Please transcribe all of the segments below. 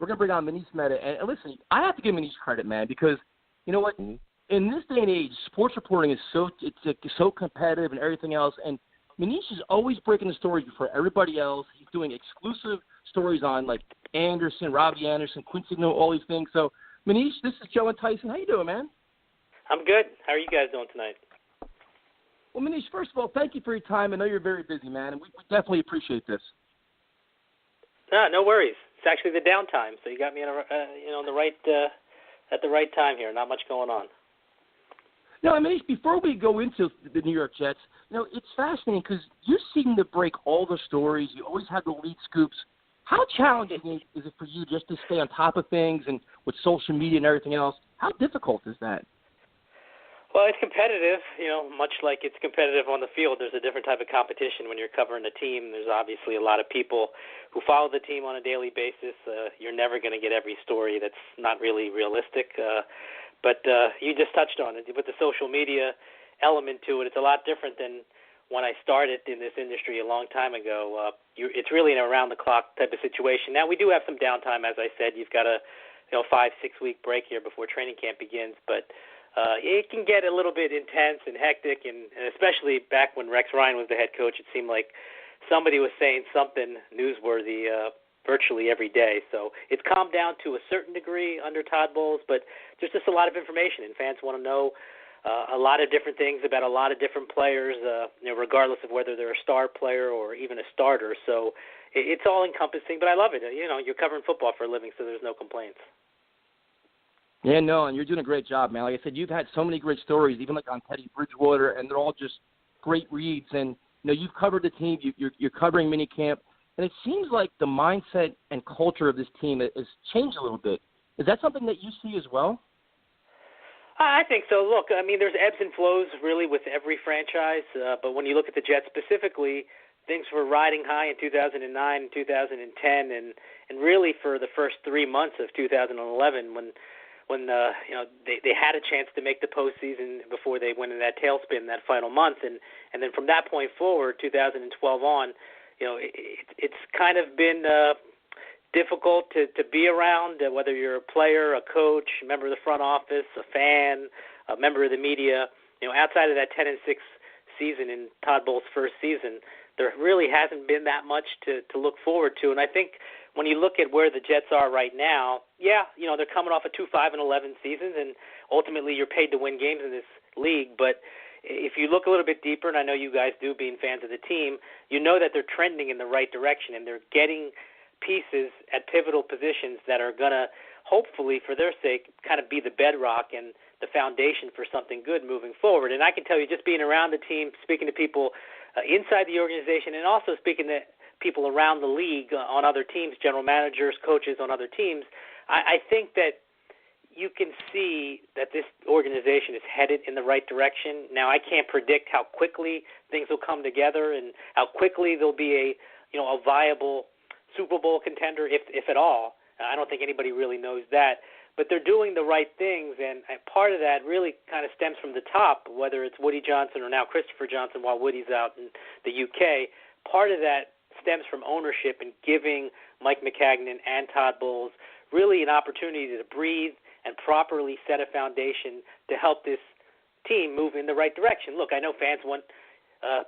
we're going to bring on Manish Mehta. And listen, I have to give Manish credit, man, because you know what? In this day and age, sports reporting is so competitive and everything else. And Manish is always breaking the stories before everybody else. He's doing exclusive stories on, like, Anderson, Robbie Anderson, Quincy, all these things. So, Manish, this is Joe and Tyson. How you doing, man? I'm good. How are you guys doing tonight? Well, Manish, first of all, thank you for your time. I know you're very busy, man, and we definitely appreciate this. No worries. It's actually the downtime, so you got me on the right at the right time here. Not much going on. No, Manish, before we go into the New York Jets, it's fascinating because you seem to break all the stories. You always have the lead scoops. How challenging is it for you just to stay on top of things and with social media and everything else? How difficult is that? Well, it's competitive, much like it's competitive on the field. There's a different type of competition when you're covering a team. There's obviously a lot of people who follow the team on a daily basis. You're never going to get every story that's not really realistic. But you just touched on it. With the social media element to it, it's a lot different than when I started in this industry a long time ago. It's really an around-the-clock type of situation. Now, we do have some downtime, as I said. You've got a 5-6 week break here before training camp begins, but it can get a little bit intense and hectic, and especially back when Rex Ryan was the head coach, it seemed like somebody was saying something newsworthy virtually every day. So it's calmed down to a certain degree under Todd Bowles, but there's just a lot of information, and fans want to know a lot of different things about a lot of different players, regardless of whether they're a star player or even a starter. So it's all encompassing, but I love it. You're covering football for a living, so there's no complaints. Yeah, no, and you're doing a great job, man. Like I said, you've had so many great stories, even like on Teddy Bridgewater, and they're all just great reads. And you've covered the team, you're covering minicamp, and it seems like the mindset and culture of this team has changed a little bit. Is that something that you see as well? I think so. Look, I mean, there's ebbs and flows really with every franchise, but when you look at the Jets specifically, things were riding high in 2009 and 2010, and really for the first 3 months of 2011 when they had a chance to make the postseason before they went in that tailspin that final month, and then from that point forward, 2012 on, it's kind of been difficult to be around, whether you're a player, a coach, a member of the front office, a fan, a member of the media. Outside of that 10-6 season in Todd Bowles' first season, there really hasn't been that much to look forward to, and I think when you look at where the Jets are right now, they're coming off a 2-5-11 seasons, and ultimately you're paid to win games in this league. But if you look a little bit deeper, and I know you guys do, being fans of the team, you know that they're trending in the right direction, and they're getting pieces at pivotal positions that are going to, hopefully, for their sake, kind of be the bedrock and the foundation for something good moving forward. And I can tell you, just being around the team, speaking to people inside the organization, and also speaking to people around the league on other teams, general managers, coaches on other teams, I think that you can see that this organization is headed in the right direction. Now, I can't predict how quickly things will come together and how quickly there'll be a viable Super Bowl contender, if at all. I don't think anybody really knows that. But they're doing the right things, and part of that really kind of stems from the top, whether it's Woody Johnson or now Christopher Johnson while Woody's out in the UK. Part of that stems from ownership and giving Mike McCagnon and Todd Bowles really an opportunity to breathe and properly set a foundation to help this team move in the right direction. Look, I know fans want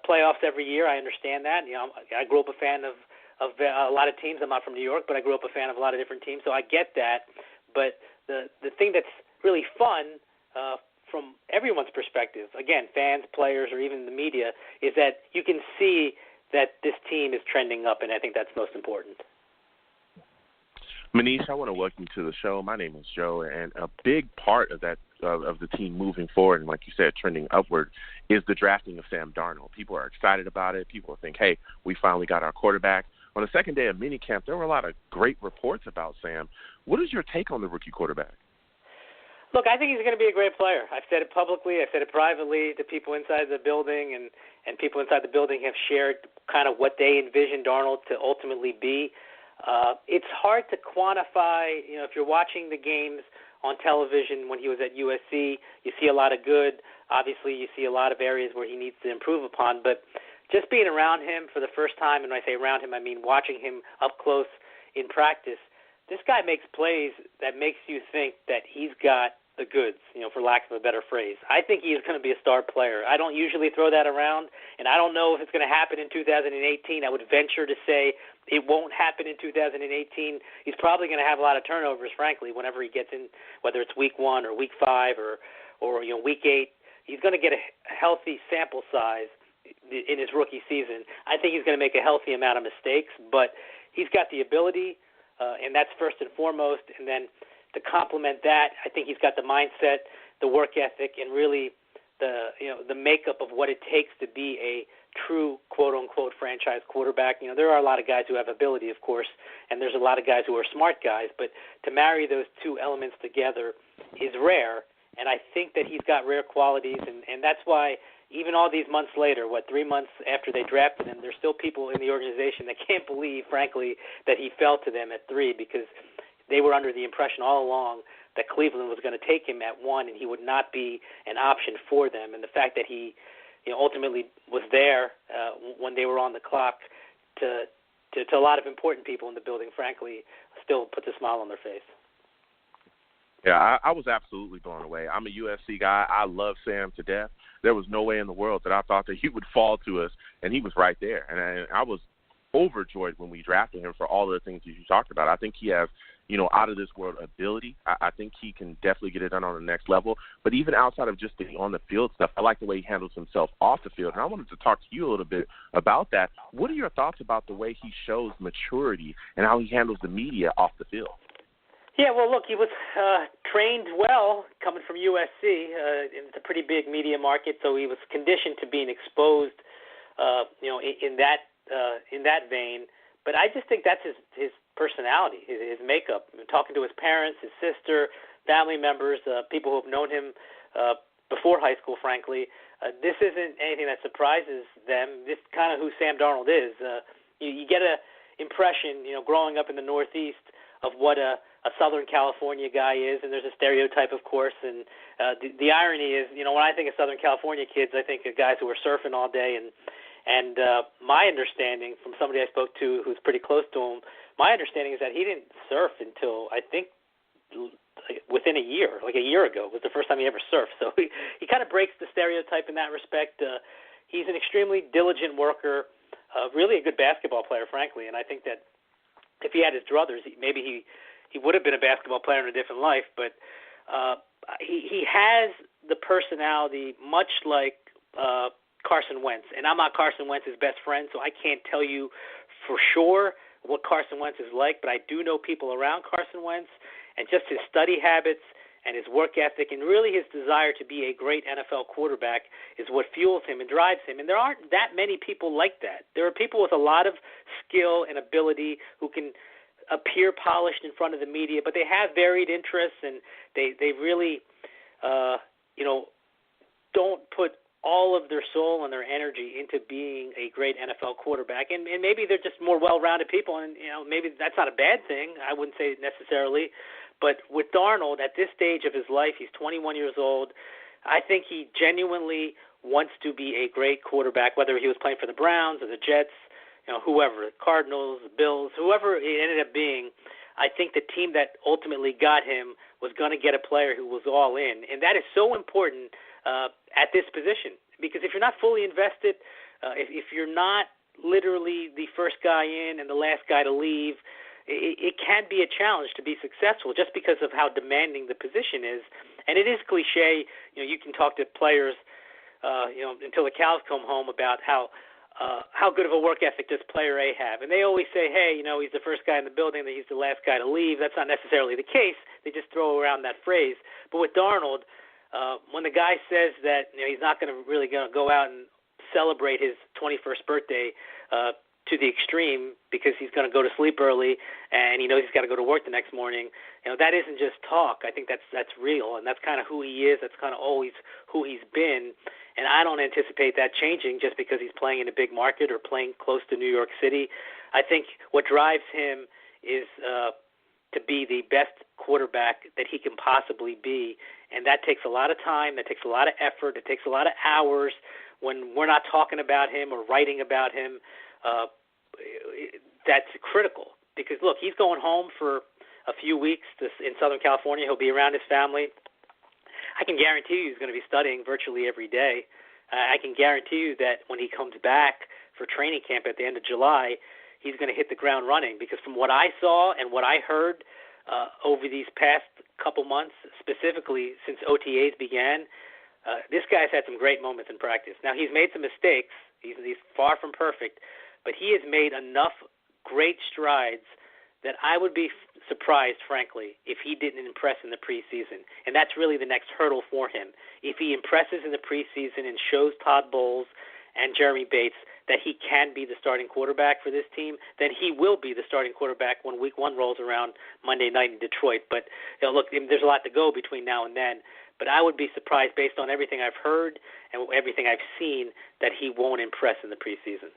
playoffs every year. I understand that. I grew up a fan of a lot of teams. I'm not from New York, but I grew up a fan of a lot of different teams, so I get that. But the thing that's really fun from everyone's perspective, again, fans, players, or even the media, is that you can see that this team is trending up, and I think that's most important. Manish, I want to welcome you to the show. My name is Joe, and a big part of that of the team moving forward, and like you said, trending upward, is the drafting of Sam Darnold. People are excited about it. People think, hey, we finally got our quarterback. On the second day of minicamp, there were a lot of great reports about Sam. What is your take on the rookie quarterback? Look, I think he's going to be a great player. I've said it publicly. I've said it privately to people inside the building, and people inside the building have shared kind of what they envision Darnold to ultimately be. It's hard to quantify. If you're watching the games on television when he was at USC, you see a lot of good. Obviously, you see a lot of areas where he needs to improve upon. But just being around him for the first time, and when I say around him, I mean watching him up close in practice, this guy makes plays that makes you think that he's got the goods, for lack of a better phrase. I think he is going to be a star player. I don't usually throw that around, and I don't know if it's going to happen in 2018. I would venture to say it won't happen in 2018. He's probably going to have a lot of turnovers, frankly, whenever he gets in, whether it's week 1 or week 5 or week 8. He's going to get a healthy sample size in his rookie season. I think he's going to make a healthy amount of mistakes, but he's got the ability, and that's first and foremost, and then to complement that, I think he's got the mindset, the work ethic, and really the makeup of what it takes to be a true quote-unquote franchise quarterback. There are a lot of guys who have ability, of course, and there's a lot of guys who are smart guys, but to marry those two elements together is rare, and I think that he's got rare qualities, and that's why even all these months later, 3 months after they drafted him, there's still people in the organization that can't believe, frankly, that he fell to them at 3, because they were under the impression all along that Cleveland was going to take him at 1 and he would not be an option for them. And the fact that he ultimately was there when they were on the clock to a lot of important people in the building, frankly, still puts a smile on their face. Yeah, I was absolutely blown away. I'm a USC guy. I love Sam to death. There was no way in the world that I thought that he would fall to us, and he was right there. And I was overjoyed when we drafted him for all of the things that you talked about. I think he has, out-of-this-world ability. I think he can definitely get it done on the next level. But even outside of just the on-the-field stuff, I like the way he handles himself off the field. And I wanted to talk to you a little bit about that. What are your thoughts about the way he shows maturity and how he handles the media off the field? Yeah, well, look, he was trained well coming from USC. It's a pretty big media market, so he was conditioned to being exposed, in that vein. But I just think that's his personality, his makeup. Talking to his parents, his sister, family members, people who have known him before high school, frankly, this isn't anything that surprises them. This is kind of who Sam Darnold is. You get an impression, growing up in the Northeast, of what a Southern California guy is, and there's a stereotype, of course. And the irony is, when I think of Southern California kids, I think of guys who are surfing all day. And my understanding from somebody I spoke to who's pretty close to him, my understanding is that he didn't surf until, I think, within a year, like a year ago, was the first time he ever surfed. So he kind of breaks the stereotype in that respect. He's an extremely diligent worker, really a good basketball player, frankly. And I think that if he had his druthers, maybe he would have been a basketball player in a different life. But he has the personality much like Carson Wentz. And I'm not Carson Wentz's best friend, so I can't tell you for sure what Carson Wentz is like, but I do know people around Carson Wentz, and just his study habits and his work ethic and really his desire to be a great NFL quarterback is what fuels him and drives him. And there aren't that many people like that. There are people with a lot of skill and ability who can appear polished in front of the media, but they have varied interests, and they really, don't put all of their soul and their energy into being a great NFL quarterback. And maybe they're just more well-rounded people, and maybe that's not a bad thing. I wouldn't say necessarily. But with Darnold, at this stage of his life, he's 21 years old. I think he genuinely wants to be a great quarterback, whether he was playing for the Browns or the Jets, whoever, the Cardinals, the Bills, whoever it ended up being. I think the team that ultimately got him was going to get a player who was all in. And that is so important at this position, because if you're not fully invested, if you're not literally the first guy in and the last guy to leave, it can be a challenge to be successful just because of how demanding the position is. And it is cliche. You can talk to players, until the cows come home about how good of a work ethic does player A have. And they always say, hey, he's the first guy in the building, that he's the last guy to leave. That's not necessarily the case. They just throw around that phrase. But with Darnold, when the guy says that he's not going to really go out and celebrate his 21st birthday to the extreme because he's going to go to sleep early and he knows he's got to go to work the next morning, that isn't just talk. I think that's real, and that's kind of who he is. That's kind of always who he's been. And I don't anticipate that changing just because he's playing in a big market or playing close to New York City. I think what drives him is to be the best quarterback that he can possibly be, and that takes a lot of time, that takes a lot of effort, it takes a lot of hours. When we're not talking about him or writing about him, that's critical because, look, he's going home for a few weeks in Southern California. He'll be around his family. I can guarantee you he's going to be studying virtually every day. I can guarantee you that when he comes back for training camp at the end of July, he's going to hit the ground running, because from what I saw and what I heard over these past couple months, specifically since OTAs began, this guy's had some great moments in practice. Now, he's made some mistakes. He's far from perfect, but he has made enough great strides that I would be surprised, frankly, if he didn't impress in the preseason. And that's really the next hurdle for him. If he impresses in the preseason and shows Todd Bowles and Jeremy Bates that he can be the starting quarterback for this team, then he will be the starting quarterback when Week 1 rolls around Monday night in Detroit. But look, there's a lot to go between now and then. But I would be surprised, based on everything I've heard and everything I've seen, that he won't impress in the preseason.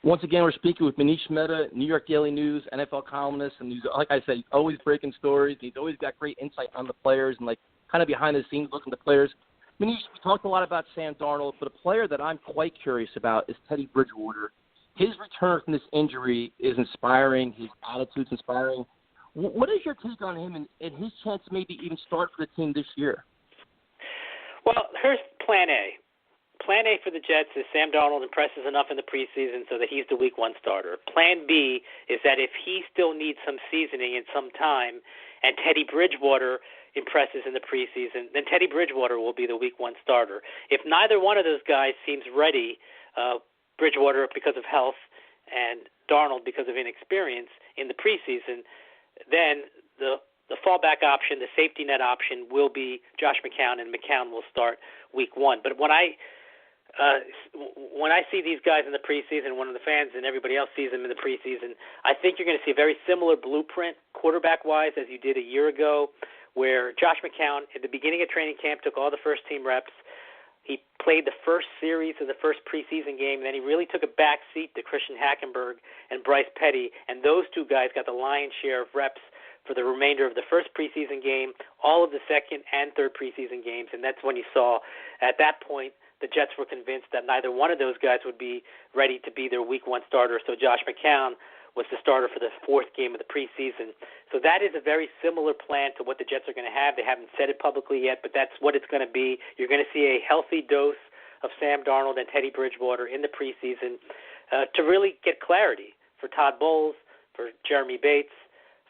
Once again, we're speaking with Manish Mehta, New York Daily News, NFL columnist, and he's, like I said, he's always breaking stories. He's always got great insight on the players and kind of behind the scenes looking at the players. Manish, we talked a lot about Sam Darnold, but a player that I'm quite curious about is Teddy Bridgewater. His return from this injury is inspiring. His attitude's inspiring. What is your take on him and his chance to maybe even start for the team this year? Well, here's Plan A. Plan A for the Jets is Sam Darnold impresses enough in the preseason so that he's the Week 1 starter. Plan B is that if he still needs some seasoning and some time and Teddy Bridgewater impresses in the preseason, then Teddy Bridgewater will be the Week 1 starter. If neither one of those guys seems ready, Bridgewater because of health and Darnold because of inexperience in the preseason, then the fallback option, the safety net option, will be Josh McCown, and McCown will start Week 1. But when I see these guys in the preseason, when the fans and everybody else sees them in the preseason, I think you're going to see a very similar blueprint quarterback-wise as you did a year ago, where Josh McCown, at the beginning of training camp, took all the first-team reps. He played the first series of the first preseason game, and then he really took a back seat to Christian Hackenberg and Bryce Petty, and those two guys got the lion's share of reps for the remainder of the first preseason game, all of the second and third preseason games, and that's when you saw, at that point, the Jets were convinced that neither one of those guys would be ready to be their Week 1 starter, so Josh McCown was the starter for the fourth game of the preseason. So that is a very similar plan to what the Jets are going to have. They haven't said it publicly yet, but that's what it's going to be. You're going to see a healthy dose of Sam Darnold and Teddy Bridgewater in the preseason to really get clarity for Todd Bowles, for Jeremy Bates,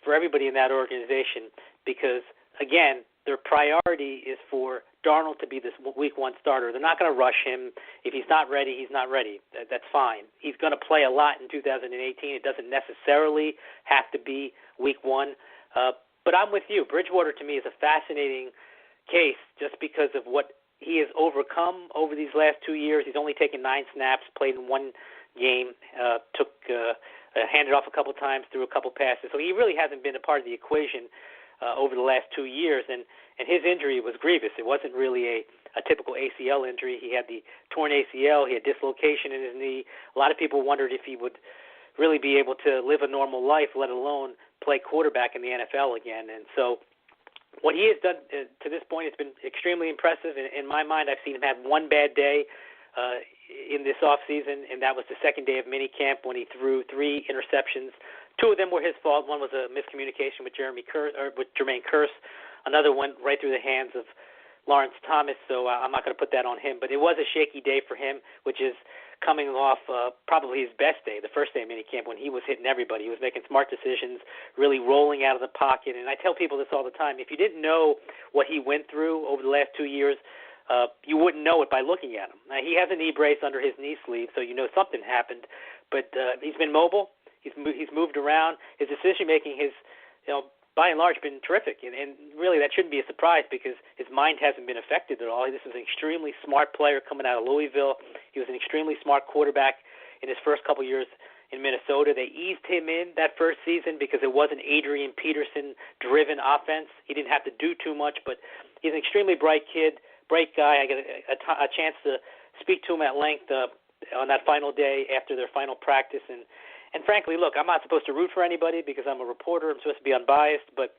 for everybody in that organization, because, again, their priority is for Darnold to be this Week 1 starter. They're not going to rush him. If he's not ready, he's not ready. That's fine. He's going to play a lot in 2018. It doesn't necessarily have to be Week 1. But I'm with you. Bridgewater, to me, is a fascinating case just because of what he has overcome over these last 2 years. He's only taken 9 snaps, played in 1 game, handed off a couple times, threw a couple passes. So he really hasn't been a part of the equation over the last 2 years, and his injury was grievous. It wasn't really a typical ACL injury. He had the torn ACL. He had dislocation in his knee. A lot of people wondered if he would really be able to live a normal life, let alone play quarterback in the NFL again. And so what he has done to this point has been extremely impressive. In my mind, I've seen him have one bad day in this offseason, and that was the second day of minicamp when he threw 3 interceptions. 2 of them were his fault. One was a miscommunication with Jermaine Kearse. Another one right through the hands of Lawrence Thomas, so I'm not going to put that on him. But it was a shaky day for him, which is coming off probably his best day, the first day of minicamp, when he was hitting everybody. He was making smart decisions, really rolling out of the pocket. And I tell people this all the time. If you didn't know what he went through over the last 2 years, you wouldn't know it by looking at him. Now, he has a knee brace under his knee sleeve, so you know something happened. But he's been mobile. He's moved around. His decision-making has, by and large, been terrific. And really, that shouldn't be a surprise because his mind hasn't been affected at all. This is an extremely smart player coming out of Louisville. He was an extremely smart quarterback in his first couple years in Minnesota. They eased him in that first season because it was an Adrian Peterson-driven offense. He didn't have to do too much, but he's an extremely bright kid, bright guy. I got a chance to speak to him at length on that final day after their final practice. And frankly, look, I'm not supposed to root for anybody because I'm a reporter. I'm supposed to be unbiased, but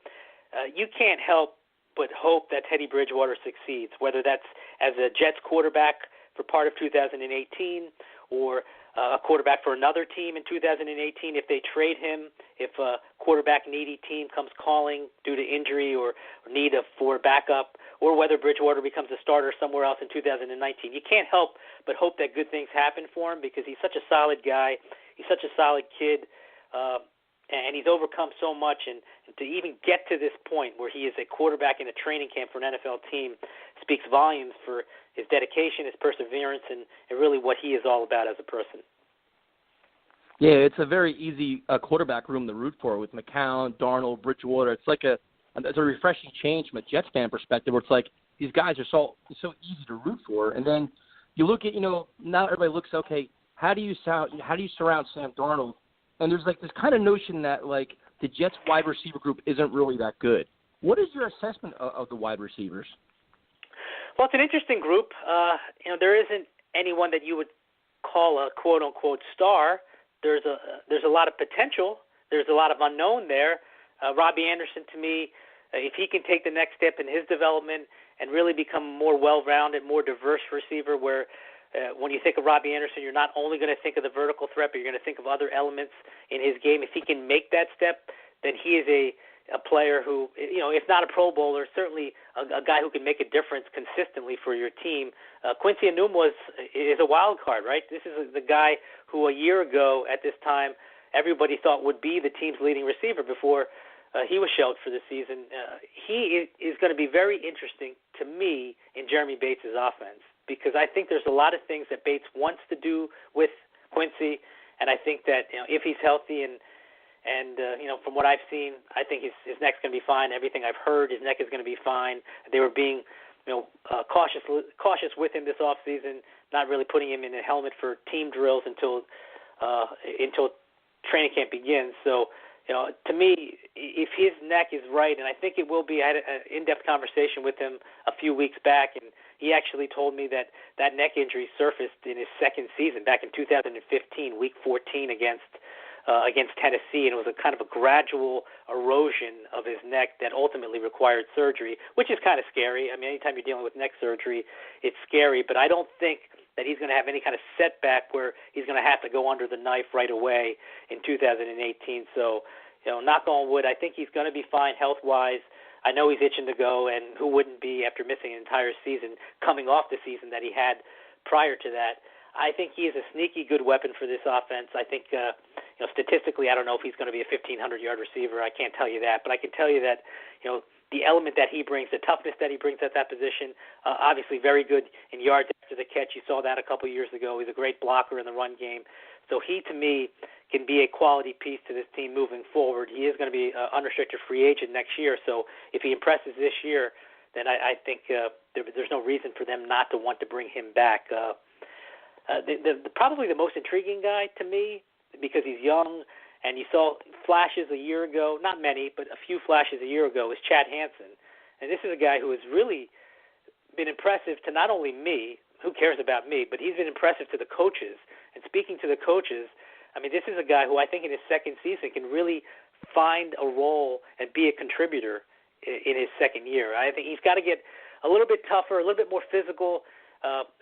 you can't help but hope that Teddy Bridgewater succeeds, whether that's as a Jets quarterback for part of 2018 or a quarterback for another team in 2018 if they trade him, if a quarterback-needy team comes calling due to injury or need for backup, or whether Bridgewater becomes a starter somewhere else in 2019. You can't help but hope that good things happen for him because he's such a solid guy. He's such a solid kid, and he's overcome so much. And to even get to this point where he is a quarterback in a training camp for an NFL team speaks volumes for his dedication, his perseverance, and really what he is all about as a person. Yeah, it's a very easy quarterback room to root for with McCown, Darnold, Bridgewater. It's like it's a refreshing change from a Jets fan perspective where it's like these guys are so easy to root for. And then you look at, now everybody looks, okay, how do you surround Sam Darnold? And there's like this kind of notion that like the Jets wide receiver group isn't really that good. What is your assessment of the wide receivers? Well, it's an interesting group. There isn't anyone that you would call a quote-unquote star. There's a lot of potential. There's a lot of unknown there. Robbie Anderson, to me, if he can take the next step in his development and really become a more well-rounded, more diverse receiver where when you think of Robbie Anderson, you're not only going to think of the vertical threat, but you're going to think of other elements in his game. If he can make that step, then he is a player who, if not a Pro Bowler, certainly a guy who can make a difference consistently for your team. Quincy Enunwa is a wild card, right? This is the guy who a year ago at this time everybody thought would be the team's leading receiver before he was shelved for the season. He is going to be very interesting to me in Jeremy Bates' offense because I think there's a lot of things that Bates wants to do with Quincy, and I think that if he's healthy and from what I've seen, I think his neck's going to be fine. Everything I've heard, his neck is going to be fine. They were being cautious with him this offseason, not really putting him in a helmet for team drills until training camp begins. So, to me, if his neck is right, and I think it will be, I had an in-depth conversation with him a few weeks back, and he actually told me that neck injury surfaced in his second season back in 2015, Week 14 against Tennessee, and it was a kind of a gradual erosion of his neck that ultimately required surgery, which is kind of scary. I mean, anytime you're dealing with neck surgery, it's scary, but I don't think that he's going to have any kind of setback where he's going to have to go under the knife right away in 2018. So, knock on wood, I think he's going to be fine health-wise. I know he's itching to go, and who wouldn't be after missing an entire season, coming off the season that he had prior to that. I think he is a sneaky good weapon for this offense. I think, statistically, I don't know if he's going to be a 1,500-yard receiver. I can't tell you that. But I can tell you that, the element that he brings, the toughness that he brings at that position, obviously very good in yards after the catch. You saw that a couple years ago. He's a great blocker in the run game. So he, to me, can be a quality piece to this team moving forward. He is going to be an unrestricted free agent next year. So if he impresses this year, then I think there's no reason for them not to want to bring him back. Probably the most intriguing guy to me, because he's young, and you saw flashes a year ago, not many, but a few flashes a year ago, is Chad Hansen. And this is a guy who has really been impressive to not only me, who cares about me, but he's been impressive to the coaches. And speaking to the coaches, I mean, this is a guy who I think in his second season can really find a role and be a contributor in his second year. I think he's got to get a little bit tougher, a little bit more physical,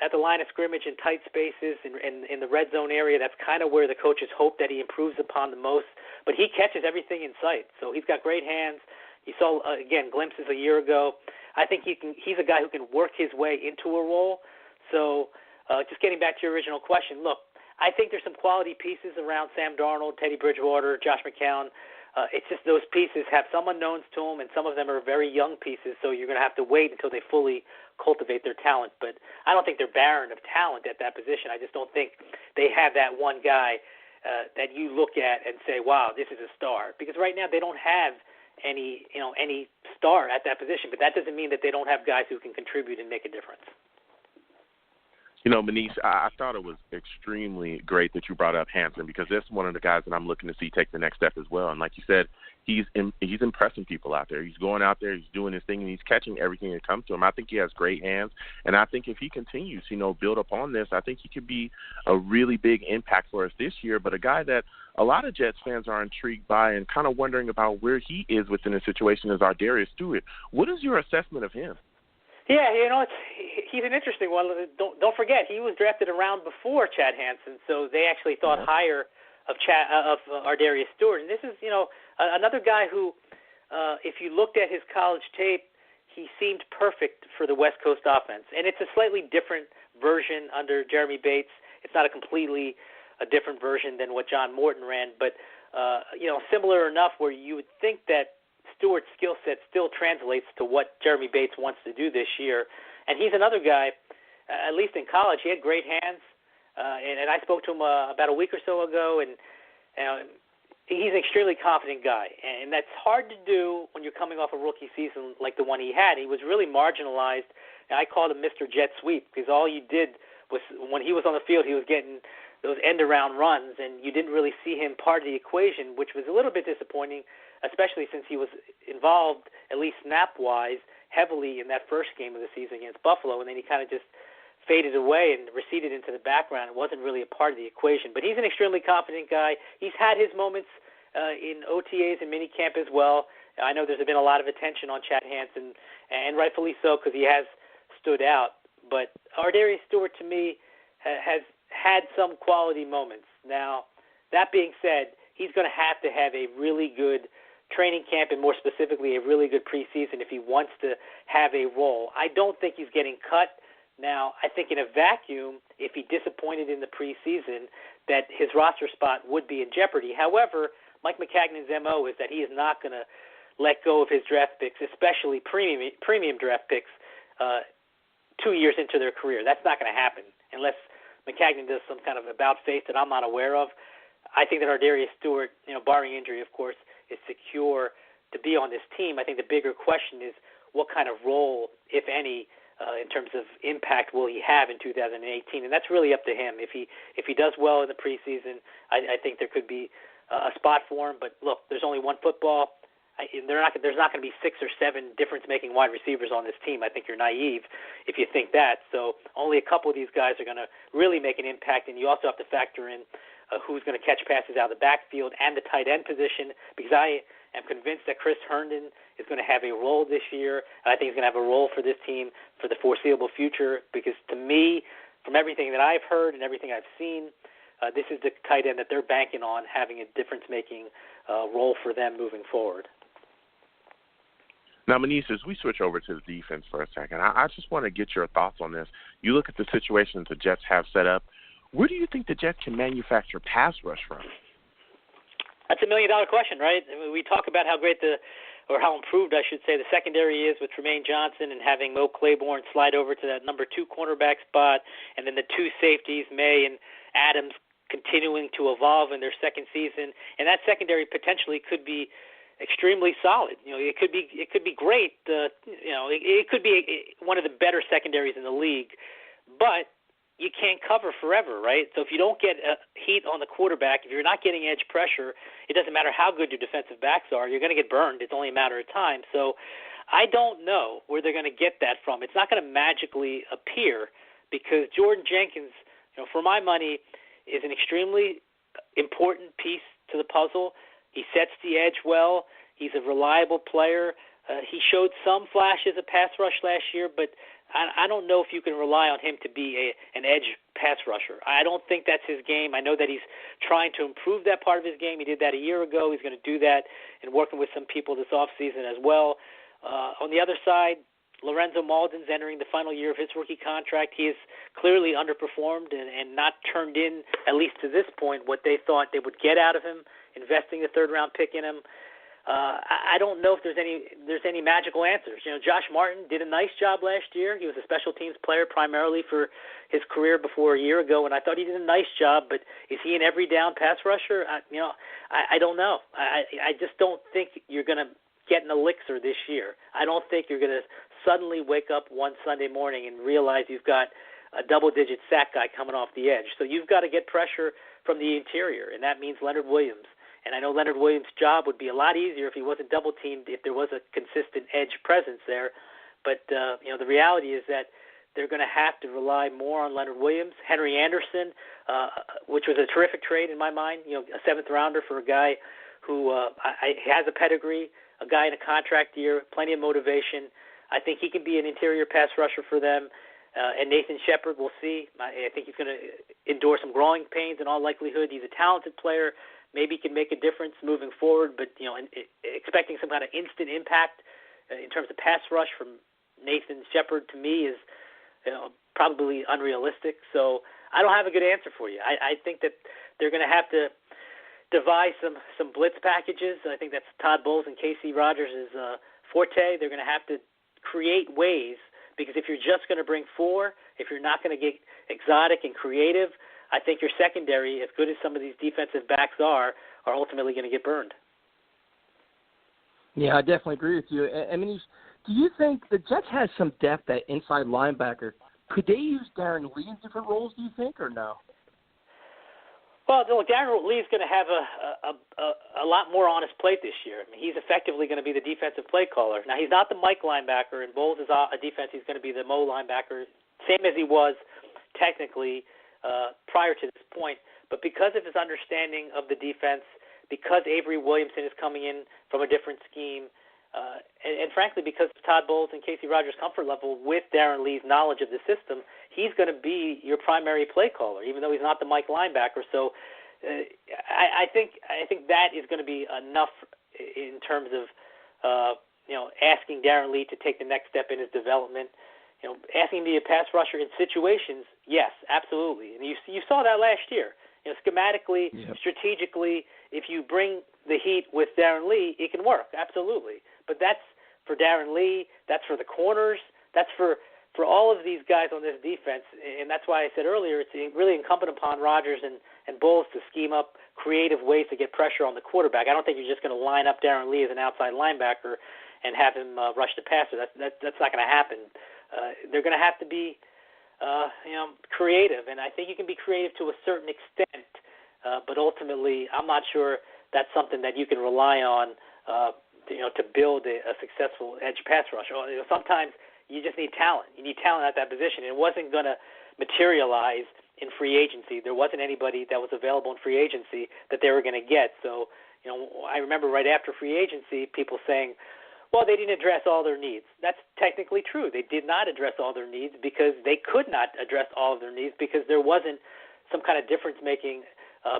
at the line of scrimmage in tight spaces in the red zone area. That's kind of where the coaches hope that he improves upon the most. But he catches everything in sight. So he's got great hands. You saw, again, glimpses a year ago. I think he's a guy who can work his way into a role. So just getting back to your original question, look, I think there's some quality pieces around Sam Darnold, Teddy Bridgewater, Josh McCown. It's just those pieces have some unknowns to them, and some of them are very young pieces, so you're going to have to wait until they fully cultivate their talent. But I don't think they're barren of talent at that position. I just don't think they have that one guy that you look at and say, wow, this is a star. Because right now they don't have any star at that position, but that doesn't mean that they don't have guys who can contribute and make a difference. Manish, I thought it was extremely great that you brought up Hansen because that's one of the guys that I'm looking to see take the next step as well. And like you said, he's impressing people out there. He's going out there, he's doing his thing, and he's catching everything that comes to him. I think he has great hands, and I think if he continues, build upon this, I think he could be a really big impact for us this year. But a guy that a lot of Jets fans are intrigued by and kind of wondering about where he is within the situation is Darius Stewart. What is your assessment of him? Yeah, he's an interesting one. Don't forget, he was drafted a round before Chad Hansen, so they actually thought higher of Ardarius Stewart. And this is, another guy who, if you looked at his college tape, he seemed perfect for the West Coast offense. And it's a slightly different version under Jeremy Bates. It's not a different version than what John Morton ran, but similar enough where you would think that Stewart's skill set still translates to what Jeremy Bates wants to do this year. And he's another guy, at least in college, he had great hands. And I spoke to him about a week or so ago, and he's an extremely confident guy. And that's hard to do when you're coming off a rookie season like the one he had. He was really marginalized. And I called him Mr. Jet Sweep because all you did was when he was on the field, he was getting those end-around runs, and you didn't really see him part of the equation, which was a little bit disappointing, especially since he was involved, at least snap-wise, heavily in that first game of the season against Buffalo, and then he kind of just faded away and receded into the background. It wasn't really a part of the equation. But he's an extremely confident guy. He's had his moments in OTAs and minicamp as well. I know there's been a lot of attention on Chad Hansen, and rightfully so because he has stood out. But Ardarius Stewart, to me, has had some quality moments. Now, that being said, he's going to have a really good training camp and more specifically a really good preseason if he wants to have a role. I don't think he's getting cut. Now, I think in a vacuum, if he disappointed in the preseason, that his roster spot would be in jeopardy. However, Mike Maccagnan's MO is that he is not going to let go of his draft picks, especially premium draft picks, 2 years into their career. That's not going to happen unless Maccagnan does some kind of about-face that I'm not aware of. I think that Ardarius Stewart, barring injury, of course, is secure to be on this team. I think the bigger question is what kind of role, if any, in terms of impact will he have in 2018, and that's really up to him. If he does well in the preseason, I think there could be a spot for him. But look, there's only one football. There's not going to be 6 or 7 difference-making wide receivers on this team. I think you're naive if you think that. So only a couple of these guys are going to really make an impact, and you also have to factor in who's going to catch passes out of the backfield and the tight end position, because I am convinced that Chris Herndon is going to have a role this year, and I think he's going to have a role for this team for the foreseeable future, because to me, from everything that I've heard and everything I've seen, this is the tight end that they're banking on having a difference-making role for them moving forward. Now, Manish, as we switch over to the defense for a second, I just want to get your thoughts on this. You look at the situations the Jets have set up. Where do you think the Jets can manufacture pass rush from? That's $1 million question, right? I mean, we talk about how great how improved, I should say, the secondary is with Tremaine Johnson and having Mo Claiborne slide over to that number 2 cornerback spot, and then the 2 safeties, May and Adams, continuing to evolve in their second season. And that secondary potentially could be extremely solid. It could be great. It could be one of the better secondaries in the league, but you can't cover forever, right? So if you don't get heat on the quarterback, if you're not getting edge pressure, it doesn't matter how good your defensive backs are, you're going to get burned. It's only a matter of time. So I don't know where they're going to get that from. It's not going to magically appear because Jordan Jenkins, for my money, is an extremely important piece to the puzzle. He sets the edge well. He's a reliable player. He showed some flashes of pass rush last year, but I don't know if you can rely on him to be an edge pass rusher. I don't think that's his game. I know that he's trying to improve that part of his game. He did that a year ago. He's going to do that and working with some people this offseason as well. On the other side, Lorenzo Malden's entering the final year of his rookie contract. He has clearly underperformed and not turned in, at least to this point, what they thought they would get out of him, investing a third-round pick in him. I don't know if there's any magical answers. Josh Martin did a nice job last year. He was a special teams player primarily for his career before a year ago, and I thought he did a nice job. But is he an every down pass rusher? I don't know. I just don't think you're going to get an elixir this year. I don't think you're going to suddenly wake up one Sunday morning and realize you've got a double-digit sack guy coming off the edge. So you've got to get pressure from the interior, and that means Leonard Williams. And I know Leonard Williams' job would be a lot easier if he wasn't double-teamed, if there was a consistent edge presence there. But, the reality is that they're going to have to rely more on Leonard Williams. Henry Anderson, which was a terrific trade in my mind, a 7th-rounder for a guy who has a pedigree, a guy in a contract year, plenty of motivation. I think he can be an interior pass rusher for them. And Nathan Shepard, we'll see. I think he's going to endure some growing pains in all likelihood. He's a talented player. Maybe he can make a difference moving forward, but expecting some kind of instant impact in terms of pass rush from Nathan Shepard to me is probably unrealistic. So I don't have a good answer for you. I think that they're going to have to devise some blitz packages. I think that's Todd Bowles and Casey Rogers' forte. They're going to have to create ways, because if you're just going to bring four, if you're not going to get exotic and creative, I think your secondary, as good as some of these defensive backs are ultimately going to get burned. Yeah, I definitely agree with you. I mean, do you think the Jets has some depth at inside linebacker? Could they use Darren Lee in different roles, do you think, or no? Well, look, Darren Lee's going to have a lot more on his plate this year. I mean, he's effectively going to be the defensive play caller. Now, he's not the Mike linebacker, and Bowles is a defense. He's going to be the Mo linebacker, same as he was technically prior to this point. But because of his understanding of the defense, because Avery Williamson is coming in from a different scheme, and frankly, because of Todd Bowles and Casey Rogers' comfort level with Darren Lee's knowledge of the system, he's going to be your primary play caller, even though he's not the Mike linebacker. So I think that is going to be enough in terms of asking Darren Lee to take the next step in his development. Asking him to be a pass rusher in situations, yes, absolutely. And you saw that last year. Schematically, strategically, if you bring the heat with Darren Lee, it can work, absolutely. But that's for Darren Lee, that's for the corners, that's for all of these guys on this defense, and that's why I said earlier it's really incumbent upon Rodgers and Bowles to scheme up creative ways to get pressure on the quarterback. I don't think you're just going to line up Darren Lee as an outside linebacker and have him rush the passer. That's not going to happen. They're going to have to be creative, and I think you can be creative to a certain extent, but ultimately I'm not sure that's something that you can rely on to build a successful edge pass rush. Sometimes you just need talent. You need talent at that position. It wasn't going to materialize in free agency. There wasn't anybody that was available in free agency that they were going to get. So, I remember right after free agency, people saying, well, they didn't address all their needs. That's technically true. They did not address all their needs because they could not address all of their needs because there wasn't some kind of difference-making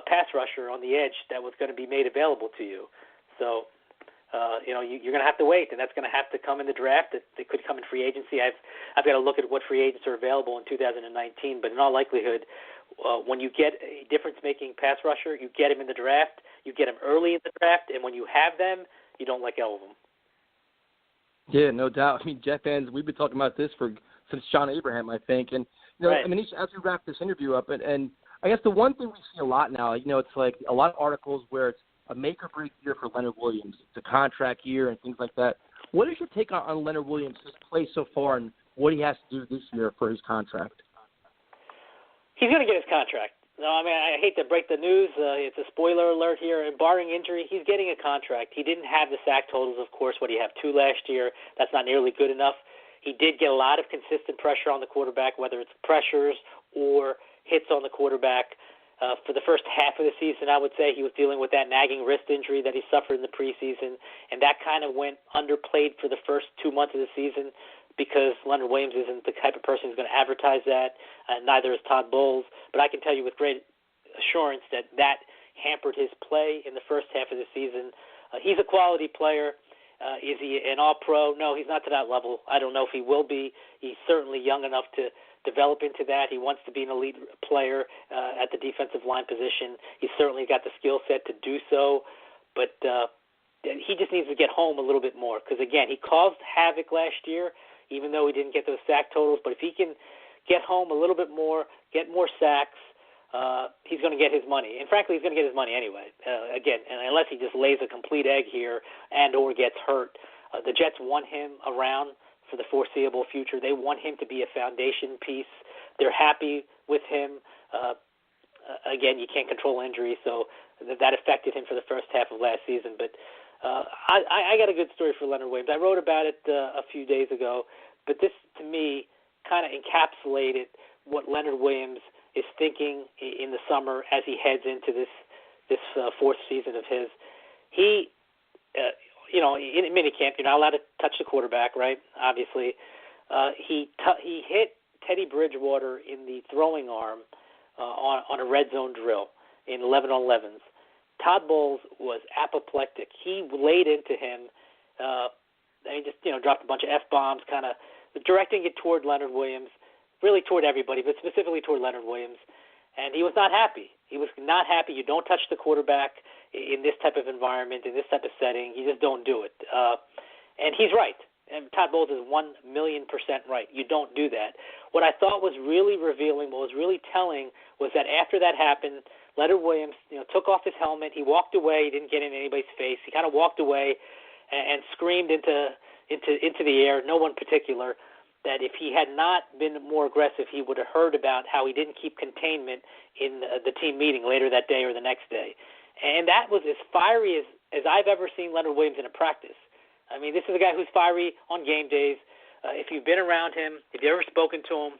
pass rusher on the edge that was going to be made available to you. So, you're going to have to wait, and that's going to have to come in the draft. It could come in free agency. I've got to look at what free agents are available in 2019, but in all likelihood, when you get a difference-making pass rusher, you get him in the draft, you get him early in the draft, and when you have them, you don't let go of them. Yeah, no doubt. I mean, Jet fans, we've been talking about this since John Abraham, I think. And, right. I mean, as we wrap this interview up, and I guess the one thing we see a lot now, it's like a lot of articles where it's a make-or-break year for Leonard Williams. It's a contract year and things like that. What is your take on Leonard Williams' play so far and what he has to do this year for his contract? He's going to get his contract. No, I mean, I hate to break the news. It's a spoiler alert here. And barring injury, he's getting a contract. He didn't have the sack totals, of course. What did he have, 2 last year? That's not nearly good enough. He did get a lot of consistent pressure on the quarterback, whether it's pressures or hits on the quarterback. For the first half of the season, I would say he was dealing with that nagging wrist injury that he suffered in the preseason, and that kind of went underplayed for the first 2 months of the season because Leonard Williams isn't the type of person who's going to advertise that, and neither is Todd Bowles. But I can tell you with great assurance that hampered his play in the first half of the season. He's a quality player. Is he an all-pro? No, he's not to that level. I don't know if he will be. He's certainly young enough to develop into that. He wants to be an elite player at the defensive line position. He's certainly got the skill set to do so, but he just needs to get home a little bit more because, again, he caused havoc last year, even though he didn't get those sack totals. But if he can get home a little bit more, get more sacks, he's going to get his money. And frankly, he's going to get his money anyway. Again, unless he just lays a complete egg here and or gets hurt. The Jets want him around for the foreseeable future. They want him to be a foundation piece. They're happy with him. Again, you can't control injury, so that affected him for the first half of last season. But I got a good story for Leonard Williams. I wrote about it a few days ago, but this, to me, kind of encapsulated what Leonard Williams is thinking in the summer as he heads into this fourth season of his. He in minicamp, you're not allowed to touch the quarterback, right? Obviously, he hit Teddy Bridgewater in the throwing arm on a red zone drill in 11-on-11s. Todd Bowles was apoplectic. He laid into him, and he just dropped a bunch of F-bombs, kind of directing it toward Leonard Williams, really toward everybody, but specifically toward Leonard Williams. And he was not happy. He was not happy. You don't touch the quarterback in this type of environment, in this type of setting. You just don't do it. And he's right. And Todd Bowles is 1,000,000% right. You don't do that. What I thought was really revealing, what was really telling, was that after that happened, Leonard Williams, took off his helmet. He walked away. He didn't get in anybody's face. He kind of walked away and screamed into the air. No one particular. That if he had not been more aggressive, he would have heard about how he didn't keep containment in the team meeting later that day or the next day. And that was as fiery as I've ever seen Leonard Williams in a practice. I mean, this is a guy who's fiery on game days. If you've been around him, if you've ever spoken to him,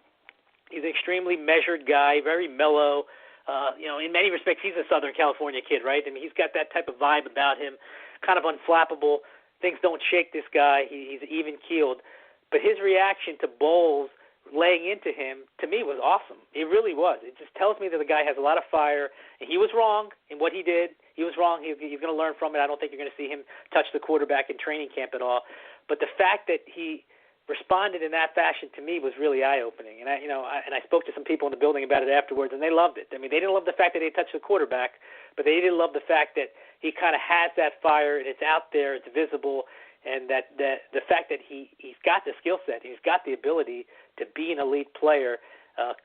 he's an extremely measured guy, very mellow. In many respects, he's a Southern California kid, right? I mean, he's got that type of vibe about him, kind of unflappable. Things don't shake this guy. He's even-keeled. But his reaction to Bowles laying into him, to me, was awesome. It really was. It just tells me that the guy has a lot of fire. And he was wrong in what he did. He was wrong. He's going to learn from it. I don't think you're going to see him touch the quarterback in training camp at all. But the fact that he responded in that fashion, to me, was really eye-opening. And I spoke to some people in the building about it afterwards, and they loved it. I mean, they didn't love the fact that he touched the quarterback, but they did love the fact that he kind of has that fire, and it's out there, it's visible. And that the fact that he's got the skill set, he's got the ability to be an elite player,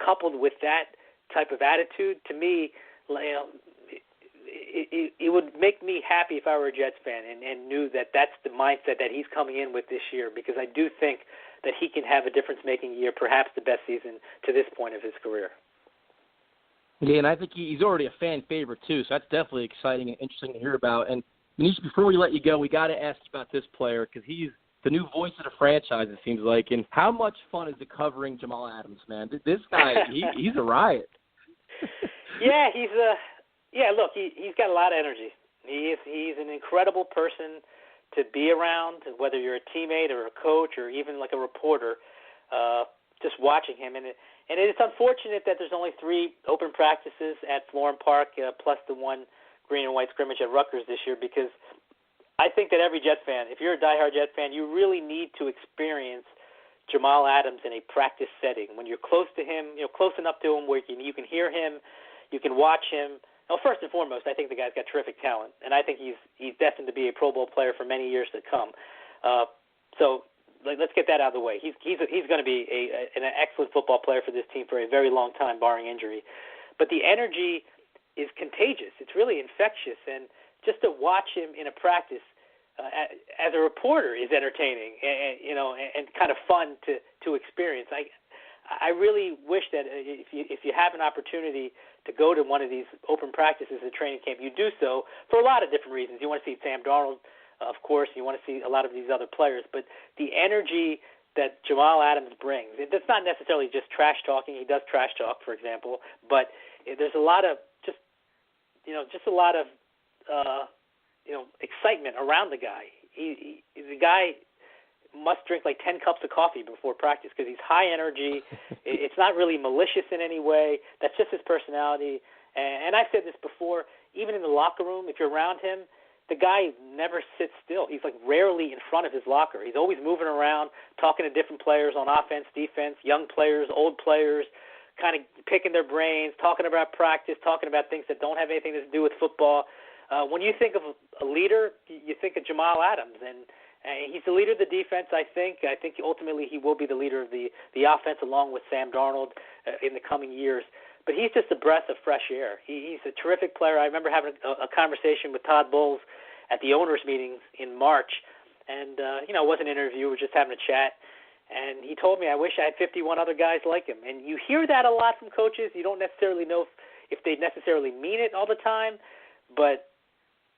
coupled with that type of attitude, to me, it would make me happy if I were a Jets fan and knew that that's the mindset that he's coming in with this year, because I do think that he can have a difference-making year, perhaps the best season to this point of his career. Yeah, and I think he's already a fan favorite too, so that's definitely exciting and interesting to hear about. And Manish, before we let you go, we got to ask you about this player because he's the new voice of the franchise, it seems like. And how much fun is it covering Jamal Adams, man? This guy, he's a riot. Yeah, look, he's got a lot of energy. He's an incredible person to be around, whether you're a teammate or a coach or even like a reporter, just watching him. And it's unfortunate that there's only 3 open practices at Florham Park, plus the one green and white scrimmage at Rutgers this year, because I think that every Jets fan, if you're a diehard Jets fan, you really need to experience Jamal Adams in a practice setting. When you're close to him, close enough to him where you can hear him, you can watch him. Well, first and foremost, I think the guy's got terrific talent, and I think he's destined to be a Pro Bowl player for many years to come. So let's get that out of the way. He's going to be an excellent football player for this team for a very long time, barring injury. But the energy is contagious. It's really infectious, and just to watch him in a practice as a reporter is entertaining, and kind of fun to experience. I really wish that if you have an opportunity to go to one of these open practices at training camp, you do so for a lot of different reasons. You want to see Sam Darnold, of course. You want to see a lot of these other players, but the energy that Jamal Adams brings, it's not necessarily just trash talking. He does trash talk, for example, but there's a lot of just a lot of excitement around the guy. The guy must drink like 10 cups of coffee before practice because he's high energy. It's not really malicious in any way. That's just his personality. And I've said this before, even in the locker room, if you're around him, the guy never sits still. He's like rarely in front of his locker. He's always moving around, talking to different players on offense, defense, young players, old players, kind of picking their brains, talking about practice, talking about things that don't have anything to do with football. When you think of a leader, you think of Jamal Adams, and he's the leader of the defense, I think. I think ultimately he will be the leader of the offense along with Sam Darnold in the coming years. But he's just a breath of fresh air. He's a terrific player. I remember having a conversation with Todd Bowles at the owners' meetings in March, and it wasn't an interview. We were just having a chat. And he told me, I wish I had 51 other guys like him. And you hear that a lot from coaches. You don't necessarily know if they necessarily mean it all the time. But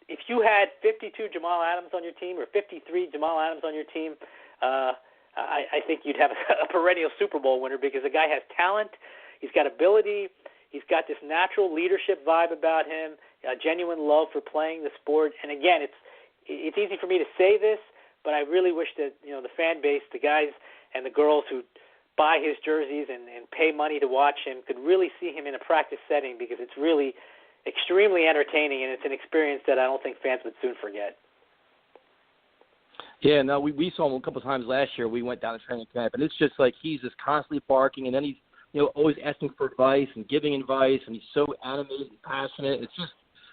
if you had 52 Jamal Adams on your team or 53 Jamal Adams on your team, I think you'd have a perennial Super Bowl winner because the guy has talent. He's got ability. He's got this natural leadership vibe about him, a genuine love for playing the sport. And, again, it's easy for me to say this, but I really wish that, the fan base, the guys and the girls who buy his jerseys and pay money to watch him could really see him in a practice setting, because it's really extremely entertaining, and it's an experience that I don't think fans would soon forget. Yeah, no, we saw him a couple of times last year. We went down to training camp, and it's just like he's just constantly barking, and then he's always asking for advice and giving advice, and he's so animated and passionate.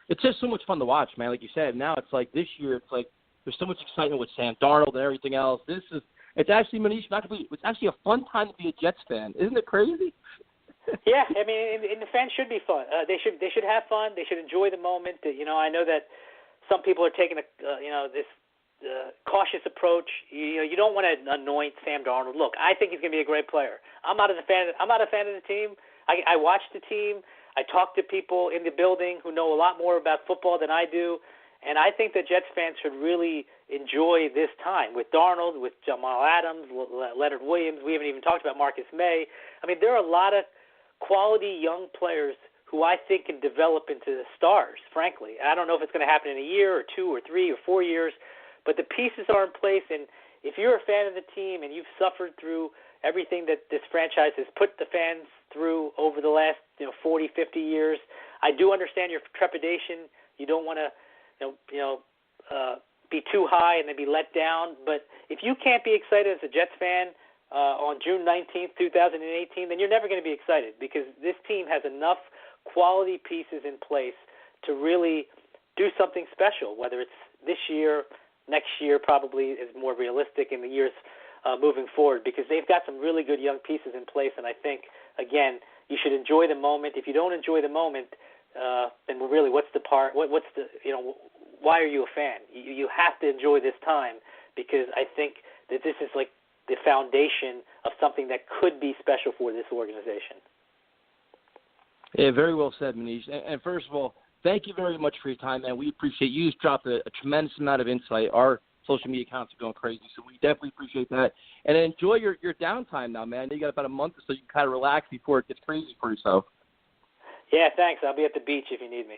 It's just so much fun to watch, man. Like you said, now it's like this year, it's like there's so much excitement with Sam Darnold and everything else. It's actually, Manish, it's actually a fun time to be a Jets fan. Isn't it crazy? Yeah, I mean, and the fans should be fun. They should have fun. They should enjoy the moment. I know that some people are taking this cautious approach. You don't want to anoint Sam Darnold. Look, I think he's going to be a great player. I'm not a fan of the team. I watch the team. I talk to people in the building who know a lot more about football than I do, and I think that Jets fans should really enjoy this time with Darnold, with Jamal Adams, Leonard Williams. We haven't even talked about Marcus May. I mean, there are a lot of quality young players who I think can develop into stars, frankly. I don't know if it's going to happen in a year or 2 or 3 or 4 years, but the pieces are in place, and if you're a fan of the team and you've suffered through everything that this franchise has put the fans through over the last 40, 50 years, I do understand your trepidation. You don't want to be too high and then be let down. But if you can't be excited as a Jets fan on June 19th, 2018, then you're never going to be excited, because this team has enough quality pieces in place to really do something special, whether it's this year, next year probably is more realistic, in the years moving forward, because they've got some really good young pieces in place. And I think, again, you should enjoy the moment. If you don't enjoy the moment, then really, why are you a fan? You have to enjoy this time, because I think that this is like the foundation of something that could be special for this organization. Yeah, very well said, Manish. And first of all, thank you very much for your time, man. We appreciate you. You've dropped a tremendous amount of insight. Our social media accounts are going crazy, so we definitely appreciate that. And enjoy your downtime now, man. You got about a month so you can kind of relax before it gets crazy for yourself. Yeah, thanks. I'll be at the beach if you need me.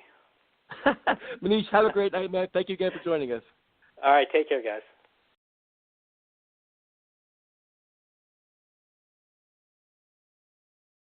Manish, have a great night, man. Thank you again for joining us. All right, take care, guys.